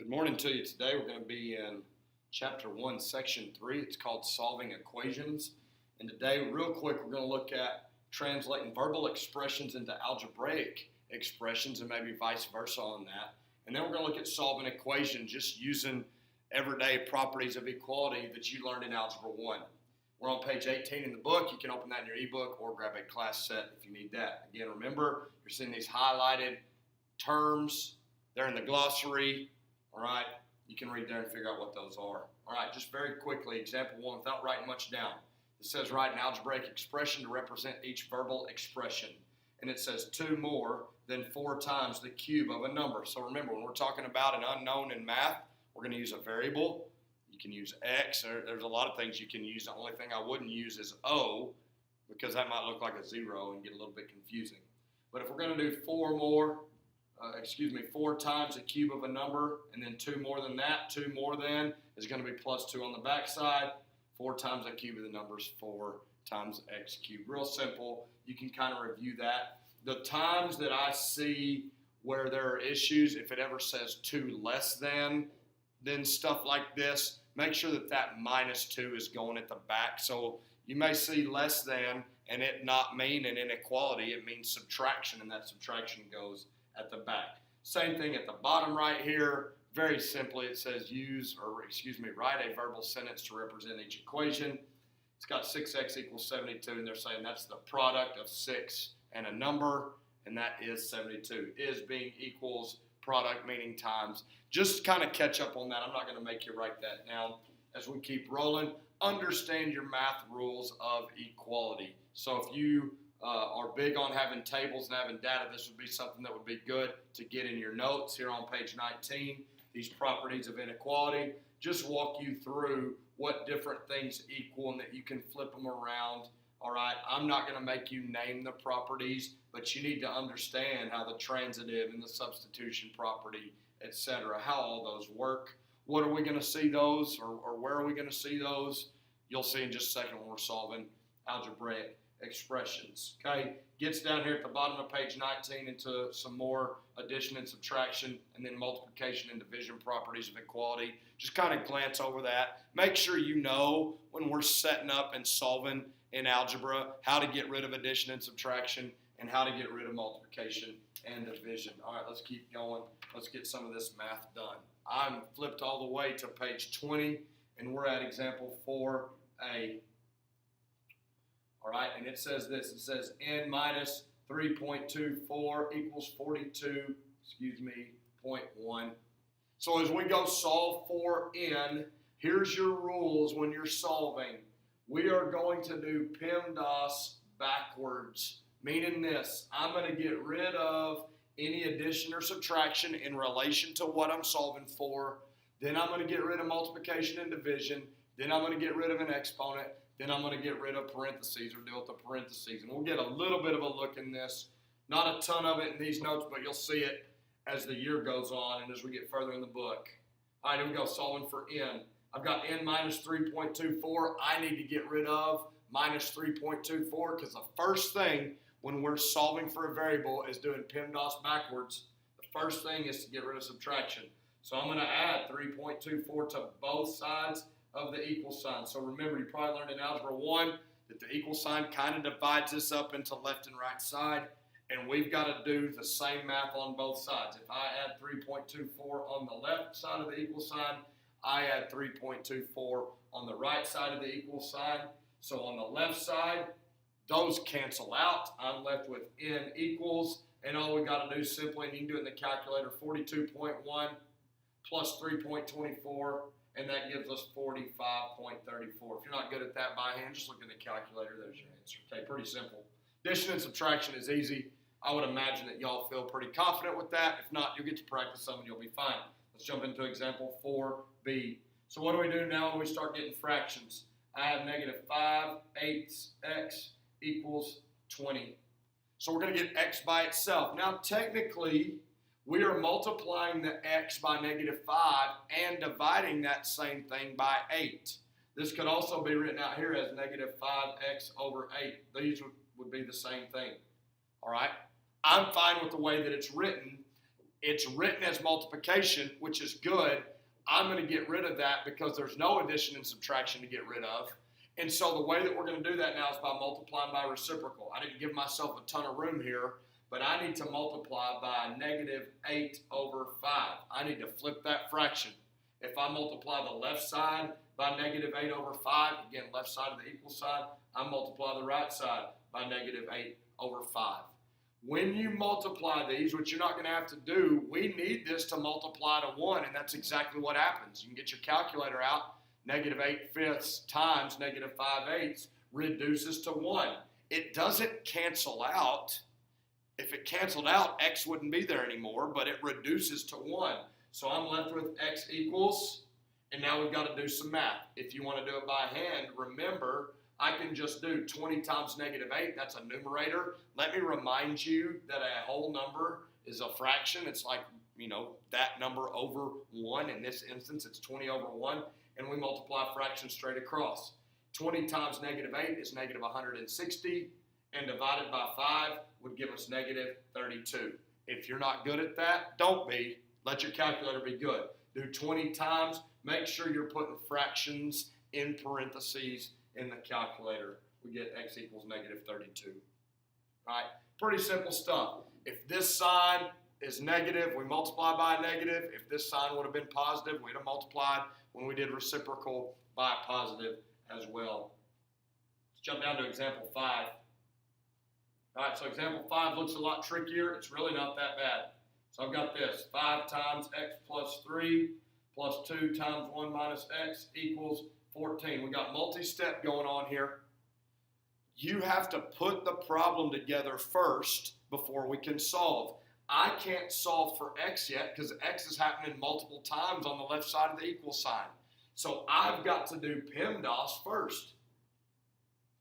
Good morning to you. Today we're going to be in Chapter 1, Section 3. It's called Solving Equations. And today, real quick, we're going to look at translating verbal expressions into algebraic expressions and maybe vice versa on that. And then we're going to look at solving equations just using everyday properties of equality that you learned in Algebra 1. We're on page 18 in the book. You can open that in your ebook or grab a class set if you need that. Again, remember, you're seeing these highlighted terms. They're in the glossary. All right, you can read there and figure out what those are. All right, just very quickly, example 1, without writing much down. It says write an algebraic expression to represent each verbal expression. And it says 2 more than 4 times the cube of a number. So remember, when we're talking about an unknown in math, we're going to use a variable. You can use x. There's a lot of things you can use. The only thing I wouldn't use is O, because that might look like a 0 and get a little bit confusing. But if we're going to do 4 times the cube of a number, and then 2 more than that, 2 more than is going to be plus 2 on the back side. 4 times the cube of the number is 4 times x cubed. Real simple. You can kind of review that. The times that I see where there are issues, if it ever says 2 less than stuff like this, make sure that that minus 2 is going at the back. So you may see less than and it not mean an inequality. It means subtraction, and that subtraction goes at the back. Same thing at the bottom right here. Very simply, it says write a verbal sentence to represent each equation. It's got 6x equals 72, and they're saying that's the product of 6 and a number, and that is 72. Is being equals product meaning times. Just kind of catch up on that. I'm not going to make you write that down as we keep rolling. Understand your math rules of equality. So if you are big on having tables and having data, this would be something that would be good to get in your notes here on page 19. These properties of inequality, just walk you through what different things equal and that you can flip them around. All right, I'm not going to make you name the properties, but you need to understand how the transitive and the substitution property, etc., how all those work. What are we going to see those, or where are we going to see those? You'll see in just a second when we're solving algebraic expressions. Okay, gets down here at the bottom of page 19 into some more addition and subtraction, and then multiplication and division properties of equality. Just kind of glance over that. Make sure you know when we're setting up and solving in algebra how to get rid of addition and subtraction and how to get rid of multiplication and division. All right, let's keep going. Let's get some of this math done. I'm flipped all the way to page 20, and we're at example 4a. All right, and it says this. It says n minus 3.24 equals 42.1. So as we go solve for n, here's your rules when you're solving. We are going to do PEMDAS backwards, meaning this. I'm going to get rid of any addition or subtraction in relation to what I'm solving for. Then I'm going to get rid of multiplication and division. Then I'm going to get rid of an exponent. Then I'm going to get rid of parentheses or deal with the parentheses. And we'll get a little bit of a look in this. Not a ton of it in these notes, but you'll see it as the year goes on and as we get further in the book. All right, here we go, solving for n. I've got n minus 3.24. I need to get rid of minus 3.24 because the first thing when we're solving for a variable is doing PEMDAS backwards. The first thing is to get rid of subtraction. So I'm going to add 3.24 to both sides of the equal sign. So remember, you probably learned in Algebra 1 that the equal sign kind of divides this up into left and right side, and we've got to do the same math on both sides. If I add 3.24 on the left side of the equal sign, I add 3.24 on the right side of the equal sign. So on the left side, those cancel out. I'm left with n equals, and all we got to do simply, and you can do it in the calculator, 42.1 plus 3.24, and that gives us 45.34. If you're not good at that by hand, just look in the calculator. There's your answer. Okay, pretty simple. Addition and subtraction is easy. I would imagine that y'all feel pretty confident with that. If not, you'll get to practice some and you'll be fine. Let's jump into example 4b. So what do we do now when we start getting fractions? I have negative 5/8 x equals 20. So we're going to get x by itself. Now, technically, we are multiplying the x by negative 5 and dividing that same thing by 8. This could also be written out here as negative 5x over 8. These would be the same thing. All right? I'm fine with the way that it's written. It's written as multiplication, which is good. I'm going to get rid of that because there's no addition and subtraction to get rid of. And so the way that we're going to do that now is by multiplying by reciprocal. I didn't give myself a ton of room here, but I need to multiply by -8 over 5. I need to flip that fraction. If I multiply the left side by -8 over 5, again, left side of the equal sign, I multiply the right side by -8 over 5. When you multiply these, which you're not going to have to do, we need this to multiply to 1, and that's exactly what happens. You can get your calculator out. -8/5 times -5/8 reduces to 1. It doesn't cancel out. If it canceled out, x wouldn't be there anymore, but it reduces to 1. So I'm left with x equals, and now we've got to do some math. If you want to do it by hand, remember, I can just do 20 times -8. That's a numerator. Let me remind you that a whole number is a fraction. It's like, that number over 1. In this instance, it's 20 over 1. And we multiply fractions straight across. 20 times -8 is -160. And divided by 5 would give us -32. If you're not good at that, don't be. Let your calculator be good. Do 20 times. Make sure you're putting fractions in parentheses in the calculator. We get x equals -32. All right? Pretty simple stuff. If this sign is negative, we multiply by a negative. If this sign would have been positive, we'd have multiplied when we did reciprocal by a positive as well. Let's jump down to example 5. All right, so example 5 looks a lot trickier. It's really not that bad. So I've got this, 5 times x plus 3 plus 2 times 1 minus x equals 14. We got multi-step going on here. You have to put the problem together first before we can solve. I can't solve for x yet because x is happening multiple times on the left side of the equal sign. So I've got to do PEMDAS first.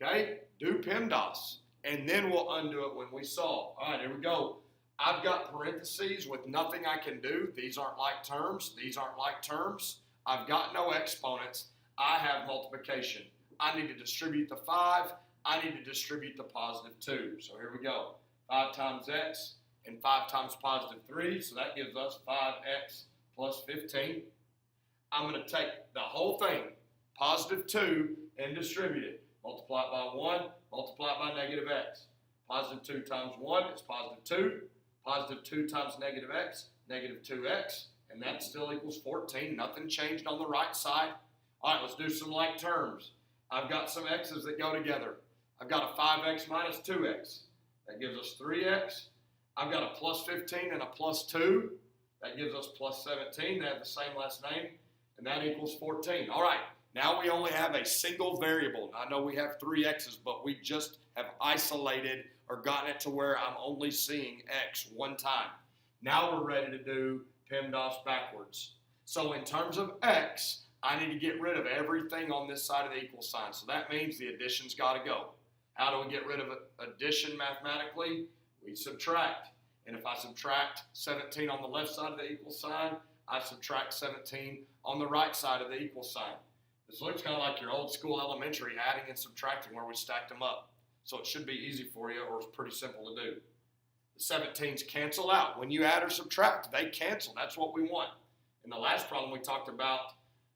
Okay? Do PEMDAS. And then we'll undo it when we solve. All right, here we go. I've got parentheses with nothing I can do. These aren't like terms. These aren't like terms. I've got no exponents. I have multiplication. I need to distribute the 5. I need to distribute the +2. So here we go. 5 times x and 5 times +3. So that gives us 5x plus 15. I'm going to take the whole thing, +2, and distribute it. Multiply it by 1, multiply it by -x. +2 times 1 is +2. +2 times -x, -2x, and that still equals 14. Nothing changed on the right side. All right, let's do some like terms. I've got some x's that go together. I've got a 5x minus 2x. That gives us 3x. I've got a plus 15 and a plus 2. That gives us plus 17. They have the same last name, and that equals 14. All right, now we only have a single variable. I know we have 3 x's, but we just have isolated or gotten it to where I'm only seeing x one time. Now we're ready to do PEMDAS backwards. So in terms of x, I need to get rid of everything on this side of the equal sign. So that means the addition's got to go. How do we get rid of addition mathematically? We subtract. And if I subtract 17 on the left side of the equal sign, I subtract 17 on the right side of the equal sign. This looks kind of like your old school elementary adding and subtracting where we stacked them up. So it should be easy for you, or it's pretty simple to do. The 17s cancel out. When you add or subtract, they cancel. That's what we want. In the last problem, we talked about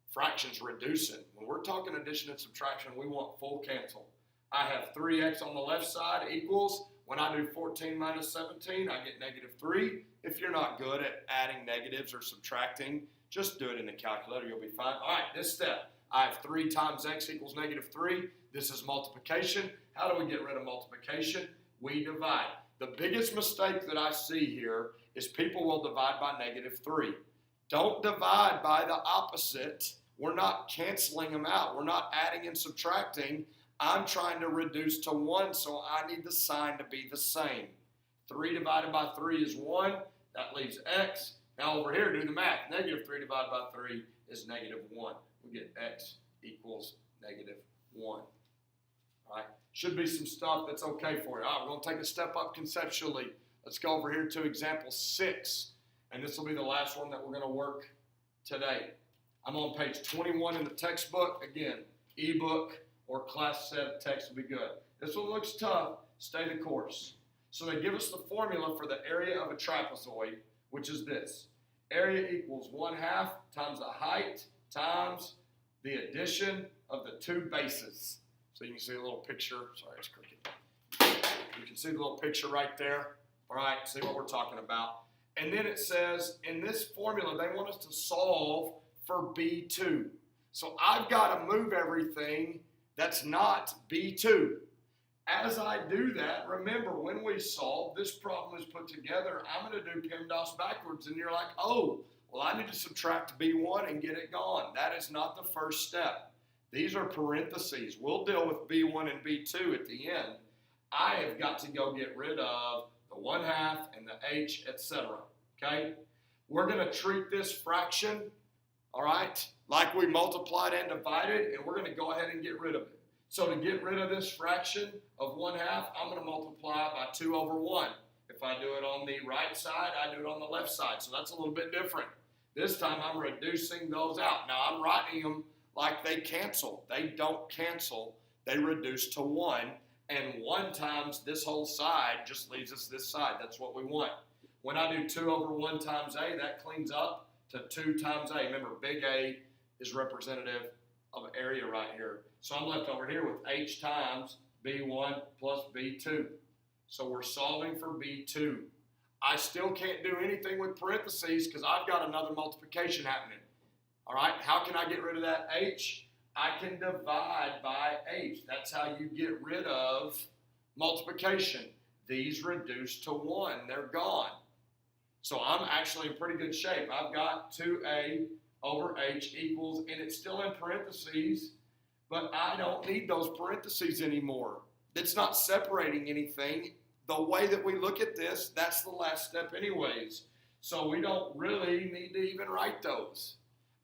fractions reducing. When we're talking addition and subtraction, we want full cancel. I have 3x on the left side equals, when I do 14 minus 17, I get -3. If you're not good at adding negatives or subtracting, just do it in the calculator. You'll be fine. All right, this step. I have 3 times x equals -3. This is multiplication. How do we get rid of multiplication? We divide. The biggest mistake that I see here is people will divide by -3. Don't divide by the opposite. We're not canceling them out. We're not adding and subtracting. I'm trying to reduce to 1, so I need the sign to be the same. 3 divided by 3 is 1. That leaves x. Now over here, do the math. -3 divided by 3 is -1. We get x equals -1. All right. Should be some stuff that's okay for you. All right, we're going to take a step up conceptually. Let's go over here to example 6. And this will be the last one that we're going to work today. I'm on page 21 in the textbook. Again, ebook or class set text will be good. This one looks tough. Stay the course. So they give us the formula for the area of a trapezoid which is this. Area equals 1/2 times the height times the addition of the two bases. So you can see a little picture. Sorry, it's crooked. You can see the little picture right there. All right, see what we're talking about. And then it says, in this formula, they want us to solve for B2. So I've got to move everything that's not B2. As I do that, remember, when we solve, this problem is put together, I'm going to do PEMDAS backwards, and you're like, oh, well, I need to subtract B1 and get it gone. That is not the first step. These are parentheses. We'll deal with B1 and B2 at the end. I have got to go get rid of the 1/2 and the H, etc. Okay? We're going to treat this fraction, all right, like we multiplied and divided, and we're going to go ahead and get rid of it. So to get rid of this fraction of 1/2, I'm going to multiply by 2/1. If I do it on the right side, I do it on the left side. So that's a little bit different. This time I'm reducing those out. Now I'm writing them like they cancel. They don't cancel. They reduce to 1. And 1 times this whole side just leaves us this side. That's what we want. When I do 2/1 times A, that cleans up to 2 times A. Remember, big A is representative of area right here. So I'm left over here with H times B1 plus B2. So we're solving for B2. I still can't do anything with parentheses because I've got another multiplication happening. All right, how can I get rid of that H? I can divide by H. That's how you get rid of multiplication. These reduce to 1. They're gone. So I'm actually in pretty good shape. I've got 2A over H equals, and it's still in parentheses, but I don't need those parentheses anymore. It's not separating anything. The way that we look at this, that's the last step anyways. So we don't really need to even write those.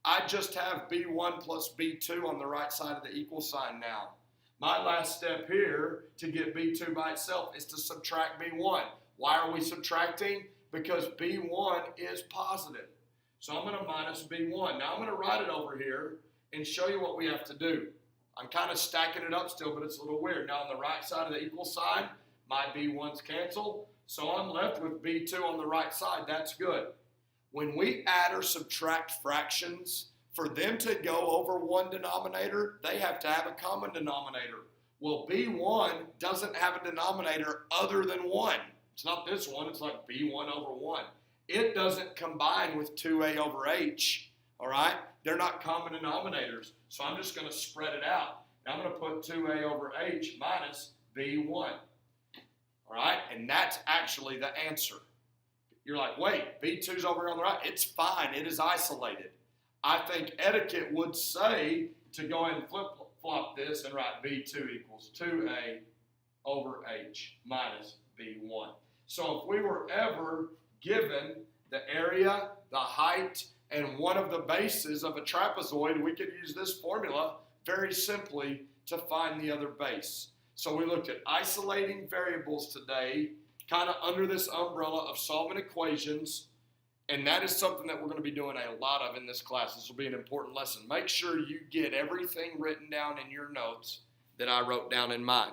I just have B1 plus B2 on the right side of the equal sign now. My last step here to get B2 by itself is to subtract B1. Why are we subtracting? Because B1 is positive. So I'm going to minus B1. Now I'm going to write it over here and show you what we have to do. I'm kind of stacking it up still, but it's a little weird. Now on the right side of the equal sign, my B1's cancel. So I'm left with B2 on the right side. That's good. When we add or subtract fractions, for them to go over one denominator, they have to have a common denominator. Well, B1 doesn't have a denominator other than 1. It's not this one. It's like B1 over 1. It doesn't combine with 2A over H, all right? They're not common denominators. So I'm just going to spread it out. Now I'm going to put 2A over H minus B1, all right? And that's actually the answer. You're like, wait, B2's over here on the right. It's fine. It is isolated. I think etiquette would say to go ahead and flip-flop this and write B2 equals 2A over H minus B1. So if we were ever given the area, the height, and one of the bases of a trapezoid, we could use this formula very simply to find the other base. So we looked at isolating variables today, kind of under this umbrella of solving equations, and that is something that we're going to be doing a lot of in this class. This will be an important lesson. Make sure you get everything written down in your notes that I wrote down in mine.